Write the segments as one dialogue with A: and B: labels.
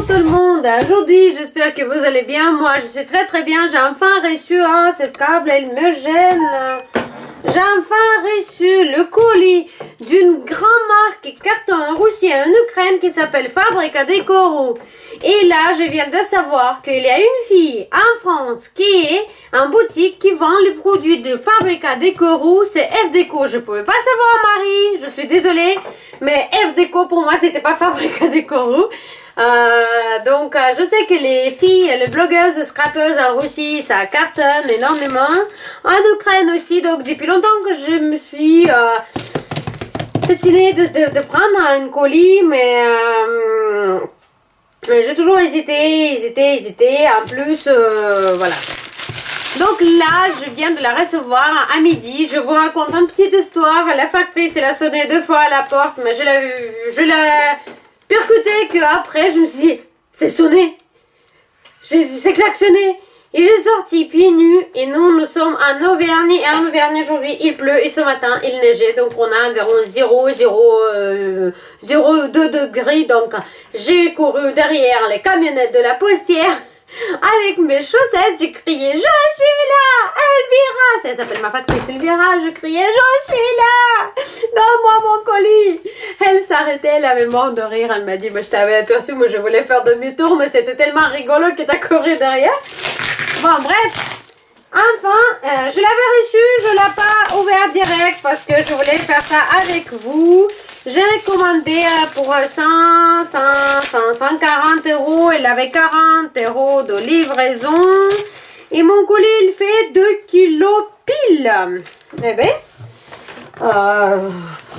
A: Bonjour tout le monde, aujourd'hui j'espère que vous allez bien, moi je suis très bien, j'ai enfin reçu, ce câble il me gêne, j'ai enfin reçu le colis d'une grande marque carton en Russie et en Ukraine qui s'appelle Fabrica di Kourou. Et là je viens de savoir qu'il y a une fille en France qui est en boutique qui vend les produits de Fabrica di Kourou, c'est FDeco. Je pouvais pas savoir Marie, je suis désolée, mais FDeco pour moi c'était pas Fabrica di Kourou. Donc je sais que les filles, les blogueuses, scrappeuses en Russie, ça cartonne énormément. En Ukraine aussi, donc depuis longtemps que je me suis destinée de prendre un colis, mais j'ai toujours hésité. En plus, voilà. Donc là, je viens de la recevoir à midi. Je vous raconte une petite histoire. La factrice, elle a sonné 2 fois à la porte, mais je l'ai percuté qu'après, je me suis dit, c'est sonné. C'est klaxonné. Et j'ai sorti pieds nus. Et nous sommes en Auvergne. Et en Auvergne, aujourd'hui, il pleut. Et ce matin, il neigeait. Donc, on a environ 0,2 degrés. Donc, j'ai couru derrière les camionnettes de la postière. Avec mes chaussettes, j'ai crié, je suis là, Elvira. Ça s'appelle ma factrice Elvira. Je criais, je suis là, donne-moi mon colis. Elle s'arrêtait, elle avait mort de rire. Elle m'a dit, je t'avais aperçu, moi je voulais faire demi-tour, mais c'était tellement rigolo que t'as couru derrière. Bon, bref. Enfin, je l'avais reçu, je l'ai pas ouvert direct parce que je voulais faire ça avec vous. J'ai commandé pour 140 €. Il avait 40 € de livraison. Et mon colis, il fait 2 kilos pile. Eh bien,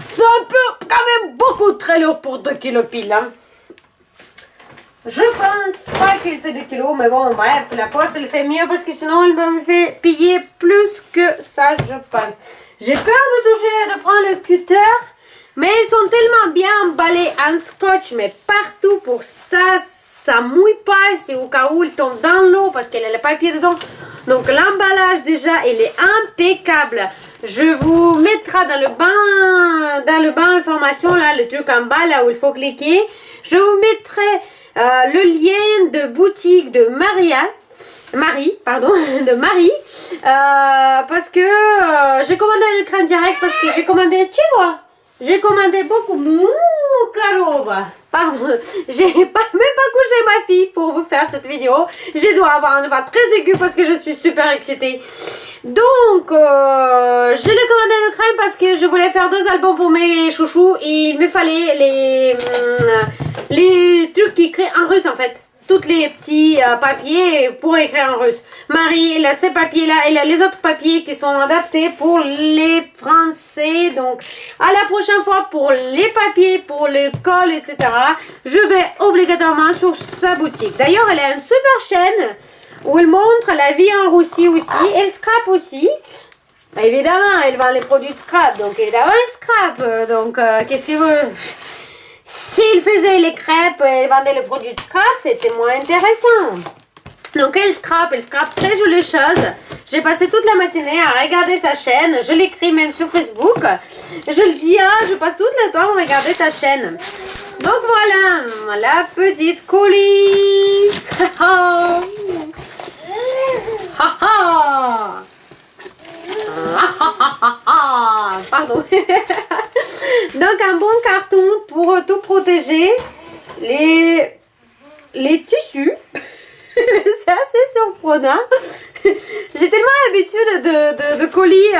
A: c'est un peu, quand même, beaucoup très lourd pour 2 kilos pile. Hein. Je pense pas qu'il fait 2 kilos, mais bon, bref, la poste, elle fait mieux parce que sinon, elle me fait payer plus que ça, je pense. J'ai peur de toucher, de prendre le cutter. Mais ils sont tellement bien emballés en scotch, mais partout pour ça mouille pas. C'est au cas où ils tombent dans l'eau parce qu'elle a le papier dedans. Donc l'emballage déjà, il est impeccable. Je vous mettrai dans le banc information, là, le truc en bas, là où il faut cliquer. Je vous mettrai le lien de boutique de Marie, parce que j'ai commandé un écran direct parce que j'ai commandé chez moi. J'ai commandé beaucoup. Karova. Pardon, j'ai même pas couché ma fille pour vous faire cette vidéo. Je dois avoir une voix très aiguë parce que je suis super excitée. Donc, je l'ai commandé le crème parce que je voulais faire 2 albums pour mes chouchous. Et il me fallait les trucs qui écrivent en russe en fait. Tous les petits papiers pour écrire en russe. Marie, elle a ces papiers-là, elle a les autres papiers qui sont adaptés pour les Français. Donc, à la prochaine fois, pour les papiers, pour le col, etc., je vais obligatoirement sur sa boutique. D'ailleurs, elle a une super chaîne où elle montre la vie en Russie aussi. Elle scrape aussi. Évidemment, elle vend les produits de scrap. Donc, évidemment, elle scrape. Donc, qu'est-ce que vous... S'il faisait les crêpes et vendait le produit de scrap, c'était moins intéressant. Donc elle scrape très jolies choses. J'ai passé toute la matinée à regarder sa chaîne. Je l'écris même sur Facebook. Je le dis, je passe tout le temps à regarder ta chaîne. Donc voilà, la petite colis. Pardon. Donc un bon carton pour tout protéger les tissus. C'est assez surprenant. J'ai tellement l'habitude de colis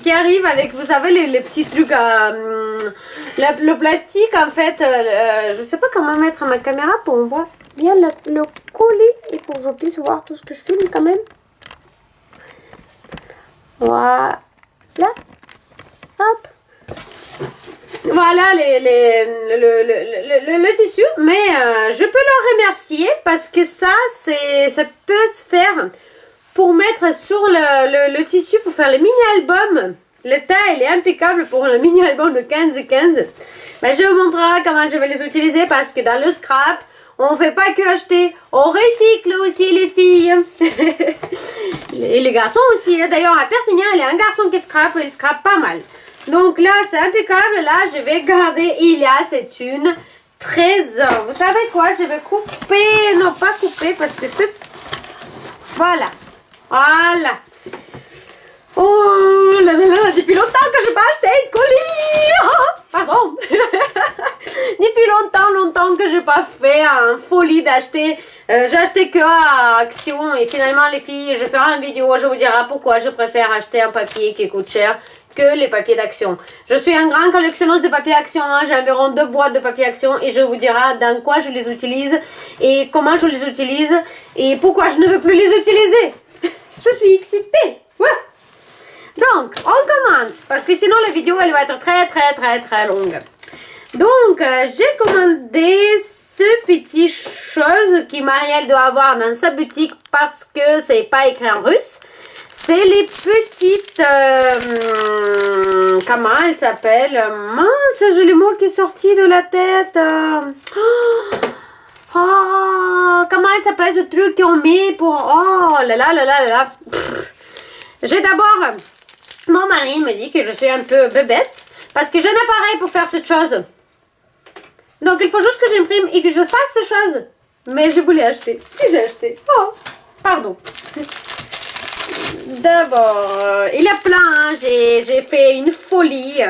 A: qui arrivent avec, vous savez, les petits trucs, le plastique en fait. Je sais pas comment mettre ma caméra pour voir bien le colis et pour que je puisse voir tout ce que je filme quand même. Voilà. Hop. Voilà le tissu. Mais je peux le remercier parce que ça peut se faire pour mettre sur le tissu pour faire les mini-albums. Le taille est impeccable pour le mini-album de 15-15. Ben, je vous montrerai comment je vais les utiliser parce que dans le scrap, on ne fait pas que acheter, on recycle aussi les filles. Et les garçons aussi. D'ailleurs, à Perpignan, il y a un garçon qui scrape, il scrape pas mal. Donc là, c'est impeccable. Là, je vais garder. Il y a, c'est une trésor. Vous savez quoi? Je vais couper, non pas couper parce que c'est... Voilà. Voilà. Oh là là là, depuis longtemps que je n'ai pas acheté de colis. Oh, pardon. Depuis longtemps que je n'ai pas fait une folie d'acheter. J'ai acheté que à Action et finalement les filles, je ferai une vidéo, je vous dirai pourquoi je préfère acheter un papier qui coûte cher que les papiers d'Action. Je suis un grand collectionneuse de papier Action, hein. J'ai environ 2 boîtes de papier Action et je vous dirai dans quoi je les utilise et comment je les utilise et pourquoi je ne veux plus les utiliser. Je suis excitée. Ouais. Donc, on commence, parce que sinon la vidéo, elle va être très longue. Donc, j'ai commandé ce petit chose que Marielle doit avoir dans sa boutique parce que c'est pas écrit en russe. C'est les petites... comment elle s'appelle? Mince, j'ai le mot qui est sorti de la tête. Comment elle s'appelle ce truc qu'on met pour... Oh là là là là là. J'ai d'abord... Mon mari me dit que je suis un peu bébête parce que j'ai un appareil pour faire cette chose. Donc il faut juste que j'imprime et que je fasse ces choses. Mais je voulais acheter. Et j'ai acheté. Oh, pardon. D'abord, il y a plein. Hein. J'ai fait une folie.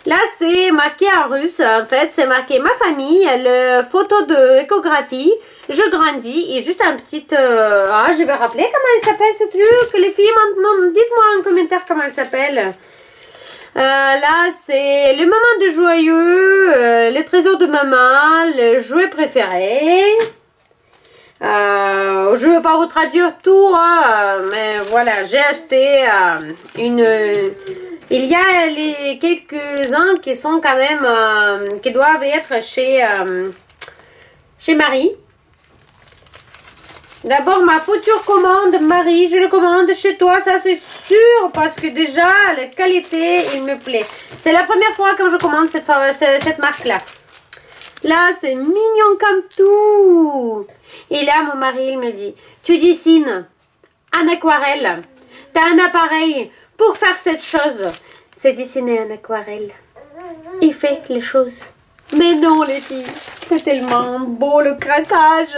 A: Là, c'est marqué en russe. En fait, c'est marqué ma famille, le photo de échographie. Je grandis et juste un petit... je vais rappeler comment il s'appelle ce truc. Les filles, dites-moi en commentaire comment il s'appelle. Là, c'est le moment de joyeux, les trésors de maman, le jouet préféré. Je ne vais pas vous traduire tout, hein, mais voilà, j'ai acheté une... Il y a quelques-uns qui sont quand même... qui doivent être chez Marie. D'abord, ma future commande, Marie, je le commande chez toi, ça c'est sûr, parce que déjà, la qualité, il me plaît. C'est la première fois que je commande cette marque-là. Là, c'est mignon comme tout. Et là, mon mari, il me dit, tu dessines en aquarelle. Tu as un appareil pour faire cette chose. C'est dessiner en aquarelle. Il fait les choses. Mais non, les filles, c'est tellement beau le craquage.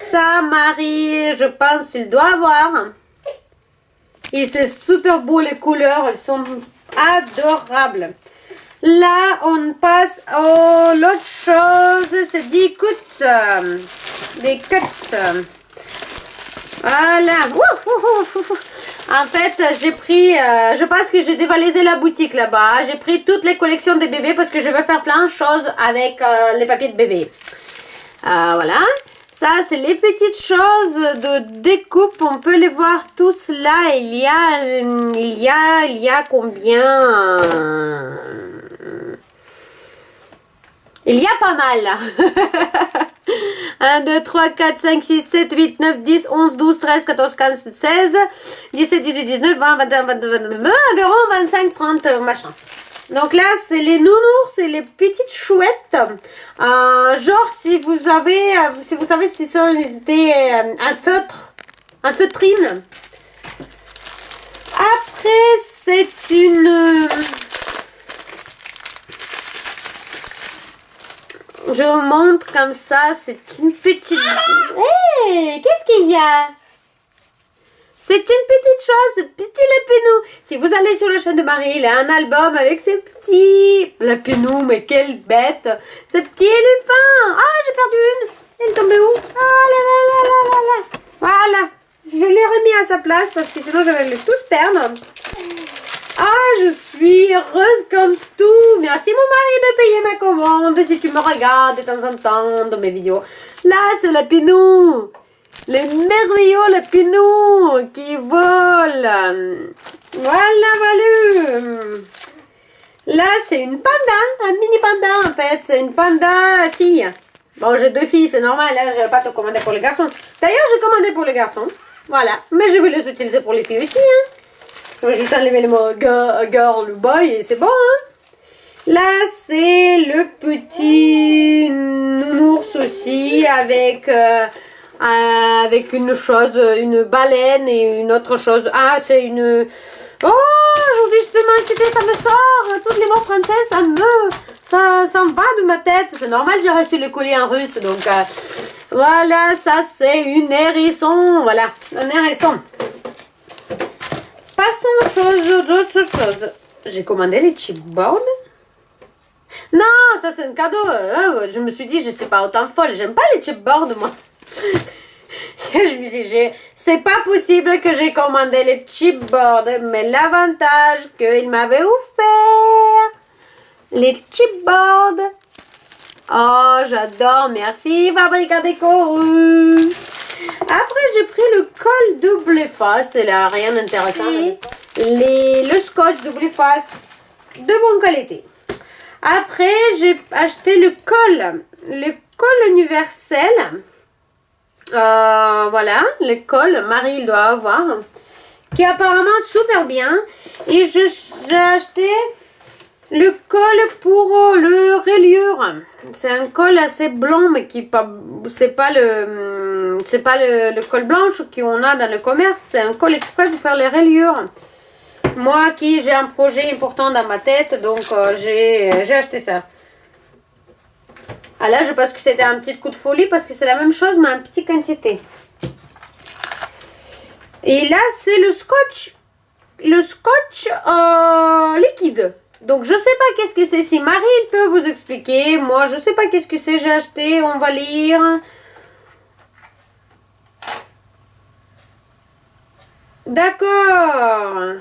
A: Ça, Marie, je pense qu'il doit avoir. Et c'est super beau, les couleurs, elles sont adorables. Là, on passe à l'autre chose, c'est des cuts. Des cuts. Voilà. En fait, j'ai pris, je pense que j'ai dévalisé la boutique là-bas. J'ai pris toutes les collections des bébés parce que je vais faire plein de choses avec les papiers de bébé. Voilà. Ça, c'est les petites choses de découpe. On peut les voir tous là. Il y a combien? Il y a pas mal là. 1, 2, 3, 4, 5, 6, 7, 8, 9, 10, 11, 12, 13, 14, 15, 16, 17, 18, 19, 20, 21, 22, 22, environ 25, 30 machin. Donc là, c'est les nounours, c'est les petites chouettes. Genre, si vous savez si c'était un feutre, un feutrine. Après, c'est une... Je vous montre comme ça, c'est une petite... Hey, qu'est-ce qu'il y a? C'est une petite chose, petit lapinou. Si vous allez sur la chaîne de Marie, il y a un album avec ces petits lapinous, mais quelle bête. Ces petits éléphants. Ah, j'ai perdu une. Elle est tombée où? Ah là là là là là là. Voilà. Je l'ai remis à sa place parce que sinon je vais les tous perdre. Ah, je suis heureuse comme tout. Merci mon mari de payer ma commande si tu me regardes de temps en temps dans mes vidéos. Là, c'est lapinou. Le merveilleux lapinou qui vole. Voilà. Là, c'est une panda, un mini panda en fait. C'est une panda fille. Bon, j'ai 2 filles, c'est normal. Là, je vais pas te commander pour les garçons. D'ailleurs, j'ai commandé pour les garçons. Voilà. Mais je vais les utiliser pour les filles aussi. Hein. Je vais juste enlever le mot girl, boy et c'est bon. Hein. Là, c'est le petit nounours aussi avec une chose, une baleine et une autre chose. Ah, c'est une... Oh, justement, ça me sort. Tous les mots français, Ça me va de ma tête. C'est normal, j'ai reçu le colis en russe. Donc, voilà, ça c'est une hérisson. Voilà, un hérisson. Passons aux d'autres choses. J'ai commandé les chipboards. Non, ça c'est un cadeau. Je me suis dit, je suis pas autant folle. J'aime pas les chipboards, moi. Je me suis dit, c'est pas possible que j'ai commandé les chipboards. Mais l'avantage qu'il m'avait offert, les chipboards. Oh, j'adore. Merci, Fabrica Décoru. Après, j'ai pris le col double face. Il n'a rien d'intéressant. Le scotch double face de bonne qualité. Après, j'ai acheté le col universel. Voilà, le col, Marie il doit avoir, qui est apparemment super bien. Et j'ai acheté le col pour le reliure. C'est un col assez blanc, mais qui c'est pas le col blanche qu'on a dans le commerce. C'est un col exprès pour faire les reliures. Moi j'ai un projet important dans ma tête, donc j'ai acheté ça. Ah là, je pense que c'était un petit coup de folie parce que c'est la même chose, mais en petite quantité. Et là, c'est le scotch. Le scotch liquide. Donc, je sais pas qu'est-ce que c'est. Si Marie, il peut vous expliquer. Moi, je sais pas qu'est-ce que c'est. J'ai acheté. On va lire. D'accord.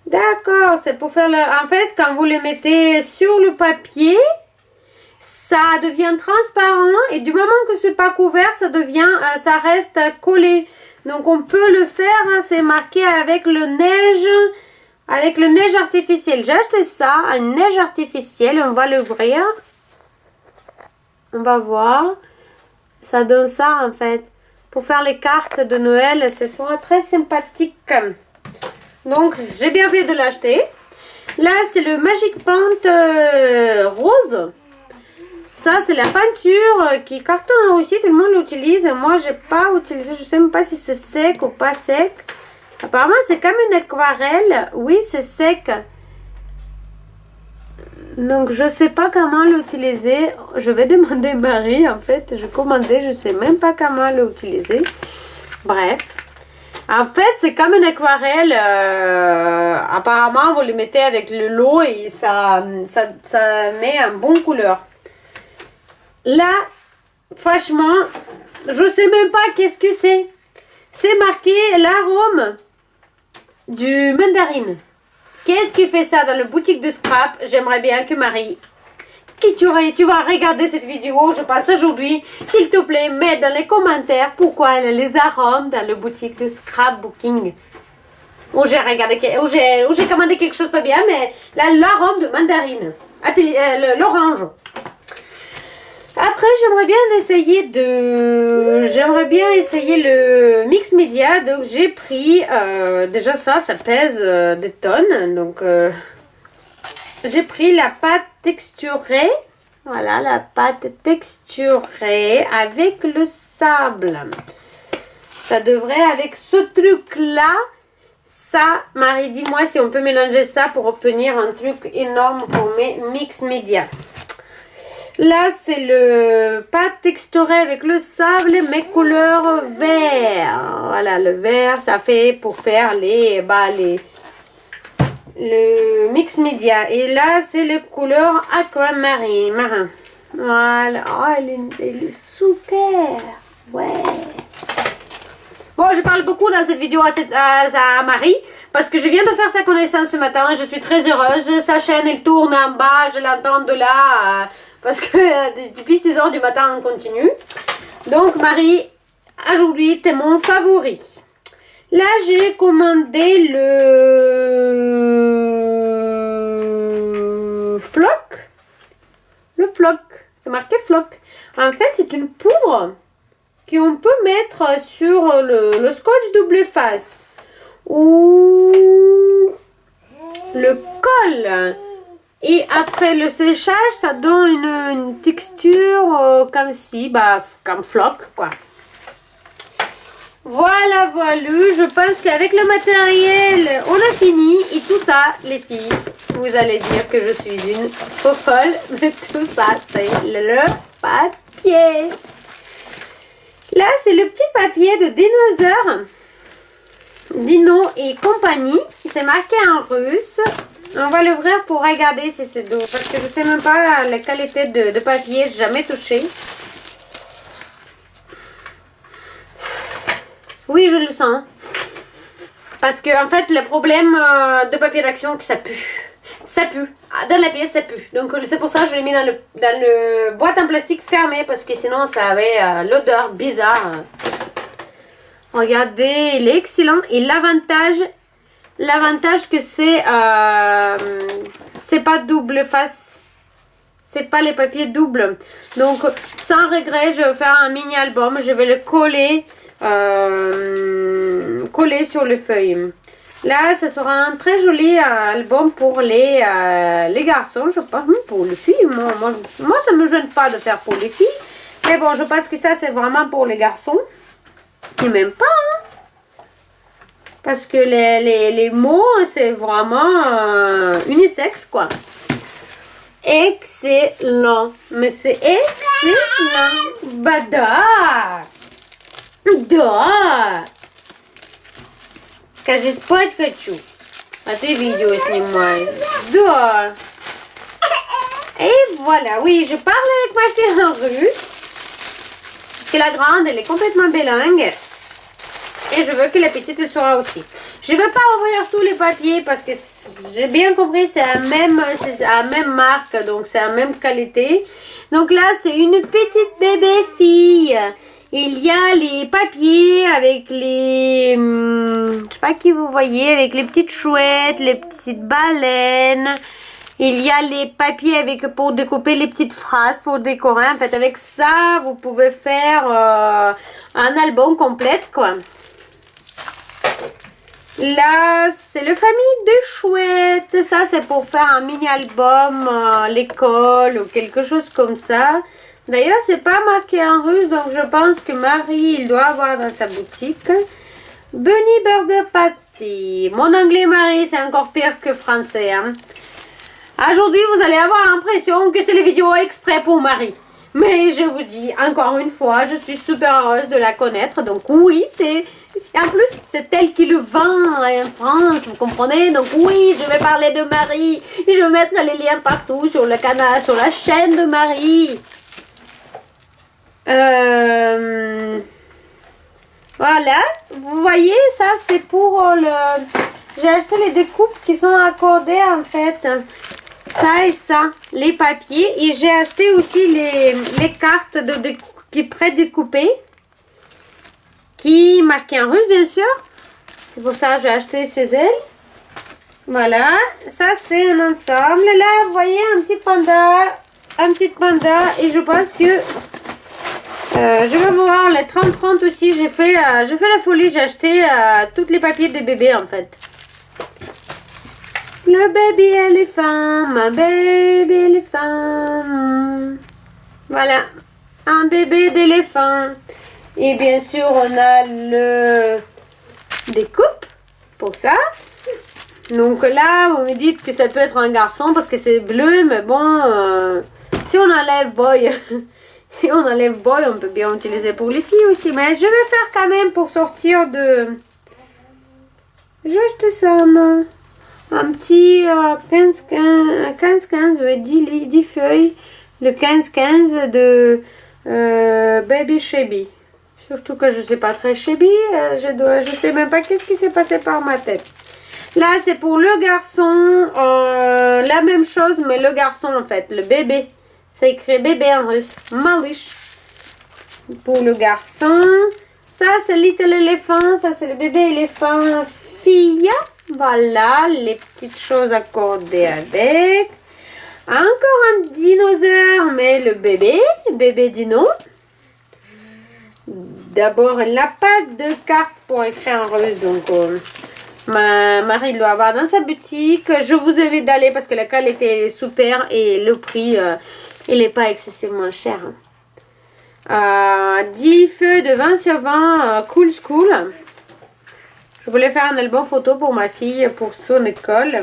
A: D'accord. C'est pour faire le... En fait, quand vous le mettez sur le papier, ça devient transparent. Et du moment que c'est pas couvert, ça reste collé. Donc, on peut le faire. C'est marqué avec le neige. Avec le neige artificielle. J'ai acheté ça, un neige artificielle. On va l'ouvrir. On va voir. Ça donne ça en fait. Pour faire les cartes de Noël, ce sera très sympathique. Donc, j'ai bien fait de l'acheter. Là, c'est le Magic Paint rose. Ça, c'est la peinture qui cartonne en Russie. Tout le monde l'utilise. Moi, j'ai pas utilisé. Je sais même pas si c'est sec ou pas sec. Apparemment, c'est comme une aquarelle. Oui, c'est sec. Donc, je sais pas comment l'utiliser. Je vais demander à Marie. En fait, je commandais. Je sais même pas comment l'utiliser. Bref. En fait, c'est comme une aquarelle. Apparemment, vous le mettez avec l'eau et ça met un bon couleur. Là, franchement, je sais même pas qu'est-ce que c'est. C'est marqué l'arôme du mandarine. Qu'est-ce qui fait ça dans la boutique de scrap? J'aimerais bien que Marie, tu vas regarder cette vidéo, je pense aujourd'hui, s'il te plaît, mets dans les commentaires pourquoi elle a les arômes dans la boutique de scrapbooking. Où j'ai commandé quelque chose de bien, mais là, l'arôme de mandarine, l'orange. Après, j'aimerais bien essayer le mix média. Donc, j'ai pris, déjà ça pèse des tonnes. Donc, j'ai pris la pâte texturée. Voilà, la pâte texturée avec le sable. Ça devrait, avec ce truc-là, ça, Marie, dis-moi si on peut mélanger ça pour obtenir un truc énorme pour mes mix média. Là, c'est le pâte texturée avec le sable, mais couleur vert. Voilà, le vert, ça fait pour faire le mix média. Et là, c'est le couleur aquamarine, marin. Voilà. Oh, elle est super. Ouais. Bon, je parle beaucoup dans cette vidéo à Marie. Parce que je viens de faire sa connaissance ce matin. Je suis très heureuse. Sa chaîne, elle tourne en bas. Je l'entends de là. Parce que depuis 6 h du matin, on continue. Donc, Marie, aujourd'hui, t'es mon favori. Là, j'ai commandé le floc. Le floc. C'est marqué floc. En fait, c'est une poudre qu'on peut mettre sur le scotch double face. Ou le col. Et après le séchage, ça donne une texture comme si, comme floc, quoi. Voilà, voilà, je pense qu'avec le matériel, on a fini. Et tout ça, les filles, vous allez dire que je suis une folle, mais tout ça, c'est le papier. Là, c'est le petit papier de dinosaures, Dino et compagnie. C'est marqué en russe. On va l'ouvrir pour regarder si c'est doux, parce que je sais même pas la qualité de papier, j'ai jamais touché. Oui, je le sens. Parce que en fait, le problème de papier d'action, que ça pue. Ça pue. Dans la pièce, ça pue. Donc c'est pour ça que je l'ai mis dans le boîte en plastique fermée, parce que sinon ça avait l'odeur bizarre. Regardez, il est excellent. Et l'avantage que c'est pas double face. C'est pas les papiers doubles. Donc sans regret, je vais faire un mini album. Je vais le coller sur les feuilles. Là, ce sera un très joli album pour les garçons, je pense. Pour les filles, moi ça me gêne pas de faire pour les filles. Mais bon, je pense que ça, c'est vraiment pour les garçons. Et même pas, hein. Parce que les mots, c'est vraiment unisexe, quoi. Excellent. Mais c'est excellent. Bah, da. Скажи, спать хочу. А ты видео снимаешь. Да. Et voilà. Oui, je parle avec ma fille en russe. Parce que la grande, elle est complètement bilingue. Et je veux que la petite, elle soit aussi. Je ne vais pas ouvrir tous les papiers parce que j'ai bien compris, c'est la même marque. Donc, c'est la même qualité. Donc là, c'est une petite bébé fille. Il y a les papiers avec les, je sais pas qui vous voyez, avec les petites chouettes, les petites baleines. Il y a les papiers avec pour découper les petites phrases, pour décorer. En fait, avec ça, vous pouvez faire un album complet, quoi. Là, c'est le famille de chouettes. Ça, c'est pour faire un mini album à l'école ou quelque chose comme ça. D'ailleurs, c'est pas marqué en russe, donc je pense que Marie, il doit avoir dans sa boutique. Bunny Bird Patty. Mon anglais, Marie, c'est encore pire que français. Hein. Aujourd'hui, vous allez avoir l'impression que c'est les vidéos exprès pour Marie. Mais je vous dis, encore une fois, je suis super heureuse de la connaître. Donc oui, c'est... En plus, c'est elle qui le vend en France, vous comprenez? Donc oui, je vais parler de Marie. Et je vais mettre les liens partout sur le canal, sur la chaîne de Marie. Voilà, vous voyez, ça c'est pour le... J'ai acheté les découpes qui sont accordées en fait. Ça et ça, les papiers. Et j'ai acheté aussi les cartes qui pré-découpées. Qui marquent en russe, bien sûr. C'est pour ça que j'ai acheté chez elle. Voilà, ça c'est un ensemble. Là, vous voyez, un petit panda. Et je pense que... je vais voir les 30-30 aussi. J'ai fait la folie. J'ai acheté tous les papiers des bébés en fait. Le baby éléphant, ma baby éléphant. Voilà, un bébé d'éléphant. Et bien sûr, on a le découpe pour ça. Donc là, vous me dites que ça peut être un garçon parce que c'est bleu, mais bon, si on enlève boy... Si on enlève boy, on peut bien utiliser pour les filles aussi. Mais je vais faire quand même pour sortir de... Juste ça, non. Un petit 15-15, 10 feuilles. Le 15-15 de Baby Shabby. Surtout que je sais pas très Shabby. Je sais même pas qu'est-ce qui s'est passé par ma tête. Là, c'est pour le garçon. La même chose, mais le garçon en fait. Le bébé. C'est écrit bébé en russe. Malish. Pour le garçon. Ça, c'est Little Elephant. Ça, c'est le bébé éléphant fille. Voilà, les petites choses accordées avec. Encore un dinosaure, mais le bébé dino. D'abord, elle n'a pas de carte pour écrire en russe. Donc, ma Marie doit avoir dans sa boutique. Je vous invite d'aller parce que la qualité est super et le prix... il n'est pas excessivement cher. 10 feuilles de 20 sur 20 Cool School. Je voulais faire un album photo pour ma fille pour son école.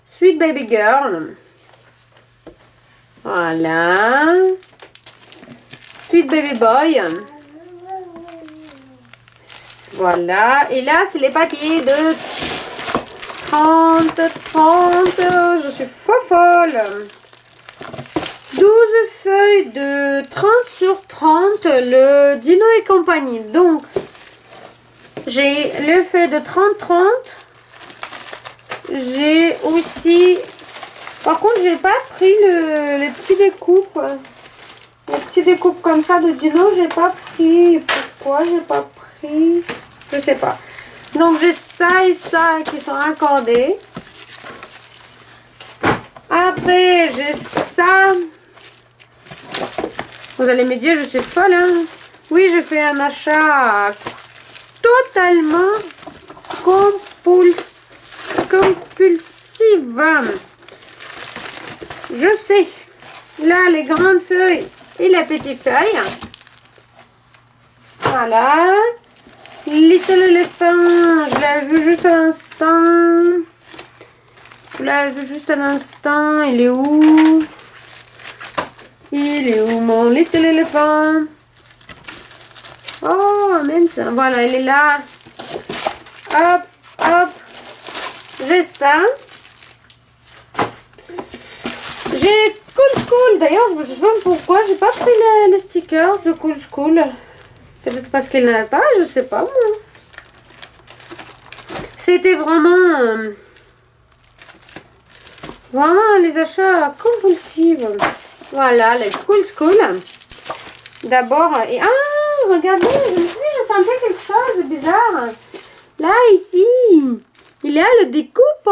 A: Sweet Baby Girl. Voilà. Sweet Baby Boy. Voilà. Et là, c'est les papiers de 30. Je suis folle. 12 feuilles de 30 sur 30. Le Dino et compagnie. Donc, j'ai le feuille de 30-30. J'ai aussi... Par contre, j'ai pas pris les petits découpes. Les petits découpes comme ça de Dino, j'ai pas pris. Pourquoi j'ai pas pris? Je sais pas. Donc, j'ai ça et ça qui sont accordés. Après, j'ai ça. Vous allez me dire, je suis folle, hein? Oui, j'ai fait un achat totalement compulsif. Je sais. Là, les grandes feuilles et les petites feuilles. Voilà. Little Elephant, je l'avais vu juste un instant. Il est où? Il est où mon Little Elephant? Oh, mince. Voilà, il est là. Hop, hop. J'ai ça. J'ai Cool School. D'ailleurs, je ne sais pas pourquoi j'ai pas pris les stickers de Cool School. Peut-être parce qu'il n'y en a pas, je sais pas moi. C'était vraiment les achats compulsifs. Voilà, les Cool School. D'abord, et regardez, je sentais quelque chose de bizarre. Là, ici, il y a le découpe.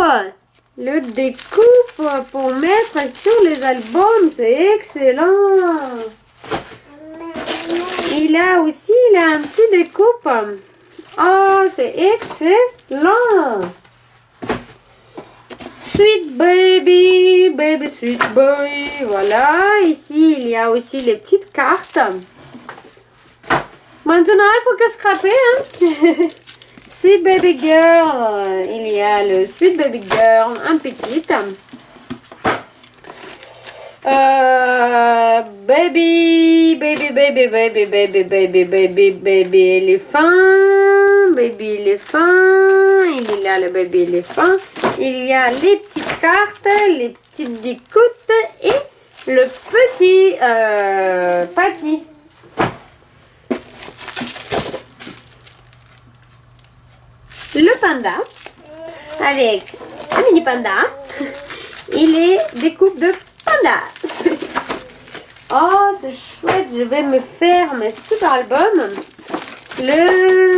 A: Le découpe pour mettre sur les albums, c'est excellent. Il a un petit découpe. Oh, c'est excellent. Sweet baby, baby sweet boy. Voilà, ici, il y a aussi les petites cartes. Maintenant, il faut que scraper, hein. Sweet Baby Girl, il y a le Sweet Baby Girl, un petit. Baby éléphant. Il y a le baby éléphant. Il y a les petites cartes, les petites découtes et le petit papier. Le panda avec un mini panda et les découpes de panda. Oh, c'est chouette, je vais me faire mes super albums.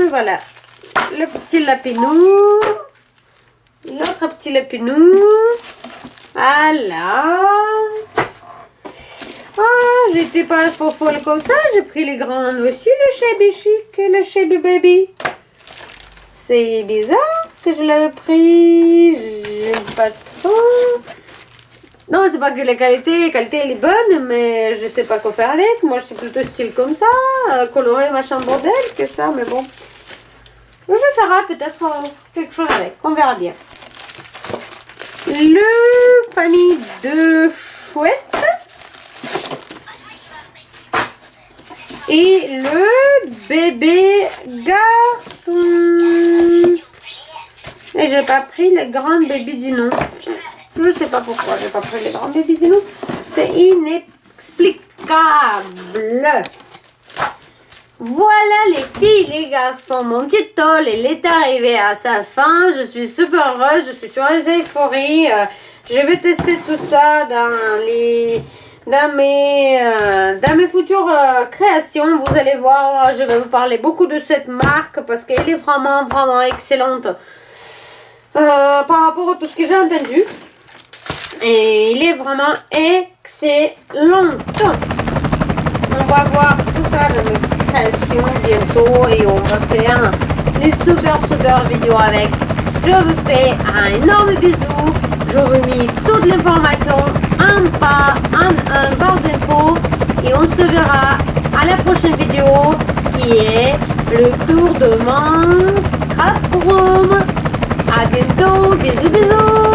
A: Voilà, le petit lapinou, l'autre petit lapinou. Voilà. Oh, j'étais pas trop folle comme ça, j'ai pris les grandes aussi, le Shabby Chic et le Shabby Baby. C'est bizarre que je l'avais pris. J'aime pas trop. Non, c'est pas que la qualité elle est bonne, mais je sais pas quoi faire avec. Moi, je suis plutôt style comme ça, coloré, machin, bordel, que ça, mais bon. Je ferai peut-être quelque chose avec. On verra bien. Le famille de chouettes. Et le bébé garçon. Et j'ai pas pris les grandes bébés Dino. Je sais pas pourquoi j'ai pas pris les grandes bébés Dino. C'est inexplicable. Voilà les filles, les garçons. Mon petit haul, il est arrivé à sa fin. Je suis super heureuse. Je suis sur les euphories. Je vais tester tout ça dans mes futures créations. Vous allez voir, je vais vous parler beaucoup de cette marque parce qu'elle est vraiment excellente par rapport à tout ce que j'ai entendu. Et il est vraiment excellent. On va voir tout ça dans mes petites créations bientôt et on va faire les super vidéos avec. Je vous fais un énorme bisou. Je vous mets toute l'information en barre d'infos et on se verra à la prochaine vidéo qui est le tour de mon scrap room. À bientôt, bisous bisous.